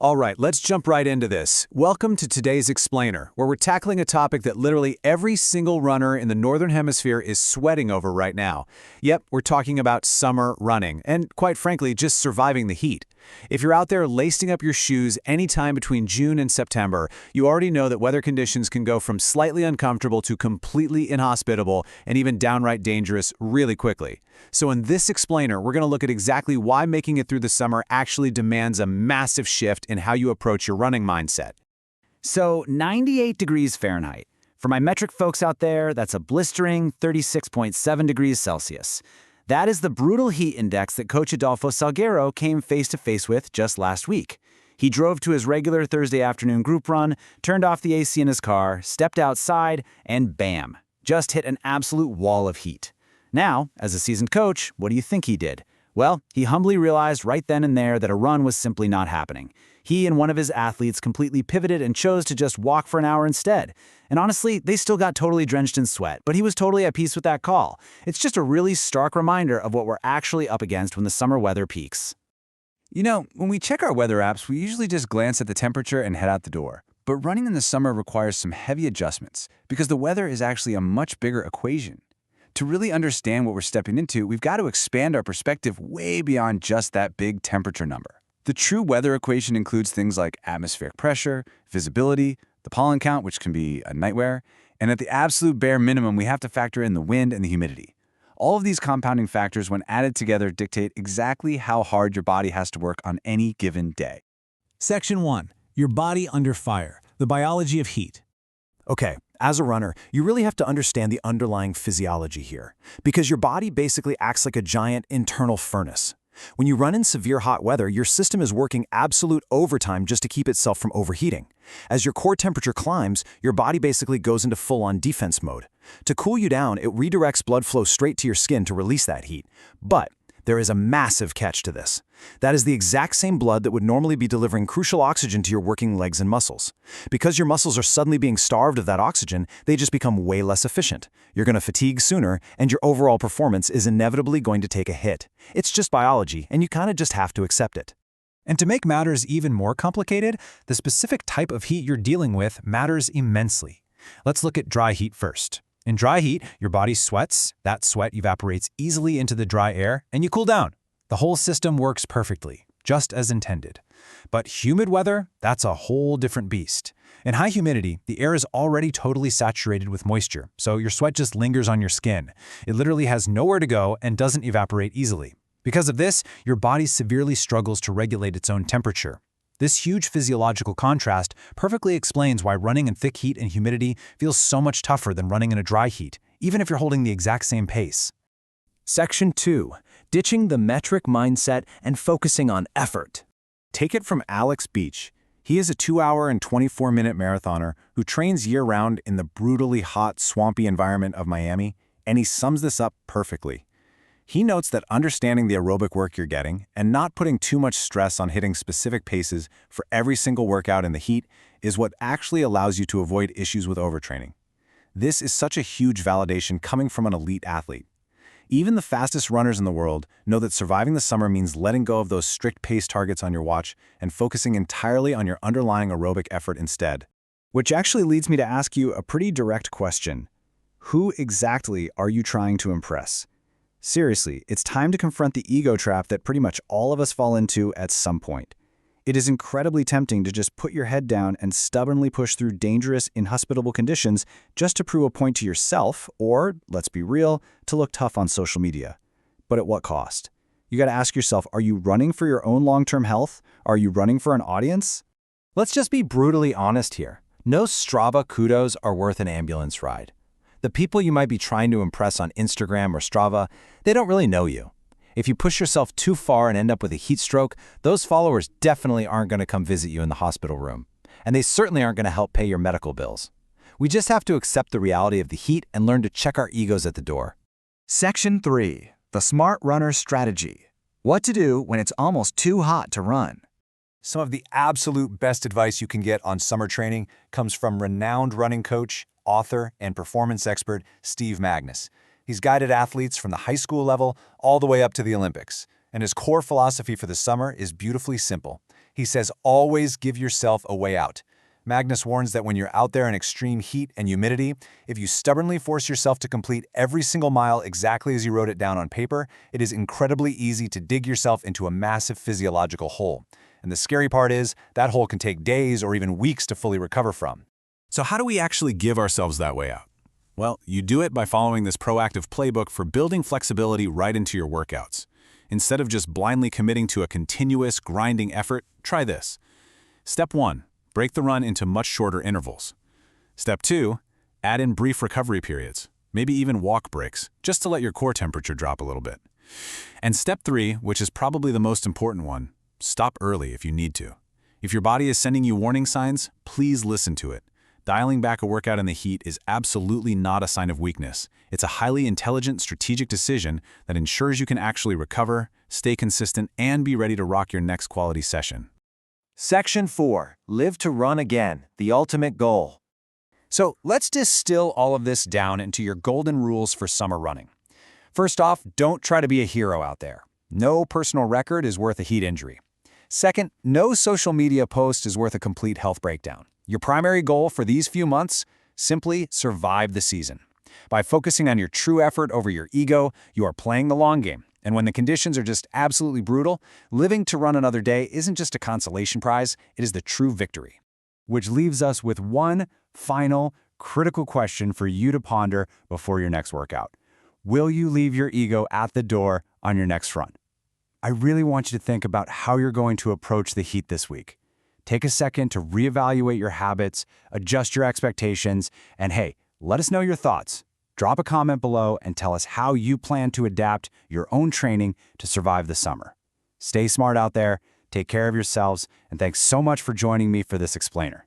All right, let's jump right into this. Welcome to today's Explainer, where we're tackling a topic that literally every single runner in the Northern Hemisphere is sweating over right now. Yep, we're talking about summer running, and quite frankly, just surviving the heat. If you're out there lacing up your shoes anytime between June and September, you already know that weather conditions can go from slightly uncomfortable to completely inhospitable and even downright dangerous really quickly. So in this Explainer, we're going to look at exactly why making it through the summer actually demands a massive shift in how you approach your running mindset. So 98 degrees Fahrenheit. For my metric folks out there, that's a blistering 36.7 degrees Celsius. That is the brutal heat index that Coach Adolfo Salgueiro came face-to-face with just last week. He drove to his regular Thursday afternoon group run, turned off the AC in his car, stepped outside, and bam, just hit an absolute wall of heat. Now, as a seasoned coach, what do you think he did? Well, he humbly realized right then and there that a run was simply not happening. He and one of his athletes completely pivoted and chose to just walk for an hour instead. And honestly, they still got totally drenched in sweat, but he was totally at peace with that call. It's just a really stark reminder of what we're actually up against when the summer weather peaks. You know, when we check our weather apps, we usually just glance at the temperature and head out the door. But running in the summer requires some heavy adjustments because the weather is actually a much bigger equation. To really understand what we're stepping into, we've got to expand our perspective way beyond just that big temperature number. The true weather equation includes things like atmospheric pressure, visibility, the pollen count, which can be a nightmare, and at the absolute bare minimum, we have to factor in the wind and the humidity. All of these compounding factors, when added together, dictate exactly how hard your body has to work on any given day. Section 1. Your body under fire. The biology of heat. Okay, as a runner, you really have to understand the underlying physiology here, because your body basically acts like a giant internal furnace. When you run in severe hot weather, your system is working absolute overtime just to keep itself from overheating. As your core temperature climbs, your body basically goes into full-on defense mode. To cool you down, it redirects blood flow straight to your skin to release that heat. But there is a massive catch to this. That is the exact same blood that would normally be delivering crucial oxygen to your working legs and muscles. Because your muscles are suddenly being starved of that oxygen, they just become way less efficient. You're going to fatigue sooner, and your overall performance is inevitably going to take a hit. It's just biology, and you kind of just have to accept it. And to make matters even more complicated, the specific type of heat you're dealing with matters immensely. Let's look at dry heat first. In dry heat, your body sweats, that sweat evaporates easily into the dry air, and you cool down. The whole system works perfectly, just as intended. But humid weather, that's a whole different beast. In high humidity, the air is already totally saturated with moisture, so your sweat just lingers on your skin. It literally has nowhere to go and doesn't evaporate easily. Because of this, your body severely struggles to regulate its own temperature. This huge physiological contrast perfectly explains why running in thick heat and humidity feels so much tougher than running in a dry heat, even if you're holding the exact same pace. Section 2. Ditching the metric mindset and focusing on effort. Take it from Alex Beach. He is a 2-hour and 24-minute marathoner who trains year-round in the brutally hot, swampy environment of Miami, and he sums this up perfectly. He notes that understanding the aerobic work you're getting and not putting too much stress on hitting specific paces for every single workout in the heat is what actually allows you to avoid issues with overtraining. This is such a huge validation coming from an elite athlete. Even the fastest runners in the world know that surviving the summer means letting go of those strict pace targets on your watch and focusing entirely on your underlying aerobic effort instead. Which actually leads me to ask you a pretty direct question. Who exactly are you trying to impress? Seriously, it's time to confront the ego trap that pretty much all of us fall into at some point. It is incredibly tempting to just put your head down and stubbornly push through dangerous, inhospitable conditions just to prove a point to yourself or, let's be real, to look tough on social media. But at what cost? You gotta ask yourself, are you running for your own long-term health? Are you running for an audience? Let's just be brutally honest here. No Strava kudos are worth an ambulance ride. The people you might be trying to impress on Instagram or Strava, they don't really know you. If you push yourself too far and end up with a heat stroke, those followers definitely aren't going to come visit you in the hospital room. And they certainly aren't going to help pay your medical bills. We just have to accept the reality of the heat and learn to check our egos at the door. Section 3. The Smart Runner Strategy. What to do when it's almost too hot to run. Some of the absolute best advice you can get on summer training comes from renowned running coach, author, and performance expert Steve Magness. He's guided athletes from the high school level all the way up to the Olympics, and his core philosophy for the summer is beautifully simple. He says always give yourself a way out. Magnus warns that when you're out there in extreme heat and humidity, if you stubbornly force yourself to complete every single mile exactly as you wrote it down on paper, it is incredibly easy to dig yourself into a massive physiological hole. And the scary part is, that hole can take days or even weeks to fully recover from. So how do we actually give ourselves that way out? Well, you do it by following this proactive playbook for building flexibility right into your workouts. Instead of just blindly committing to a continuous, grinding effort, try this. Step 1. Break the run into much shorter intervals. Step 2. Add in brief recovery periods, maybe even walk breaks, just to let your core temperature drop a little bit. And Step 3, which is probably the most important one, stop early if you need to. If your body is sending you warning signs, please listen to it. Dialing back a workout in the heat is absolutely not a sign of weakness. It's a highly intelligent, strategic decision that ensures you can actually recover, stay consistent, and be ready to rock your next quality session. Section 4. Live to run again, the ultimate goal. So let's distill all of this down into your golden rules for summer running. First off, don't try to be a hero out there. No personal record is worth a heat injury. Second, no social media post is worth a complete health breakdown. Your primary goal for these few months? Simply survive the season. By focusing on your true effort over your ego, you are playing the long game. And when the conditions are just absolutely brutal, living to run another day isn't just a consolation prize, it is the true victory. Which leaves us with one final, critical question for you to ponder before your next workout. Will you leave your ego at the door on your next run? I really want you to think about how you're going to approach the heat this week. Take a second to reevaluate your habits, adjust your expectations, and hey, let us know your thoughts. Drop a comment below and tell us how you plan to adapt your own training to survive the summer. Stay smart out there, take care of yourselves, and thanks so much for joining me for this explainer.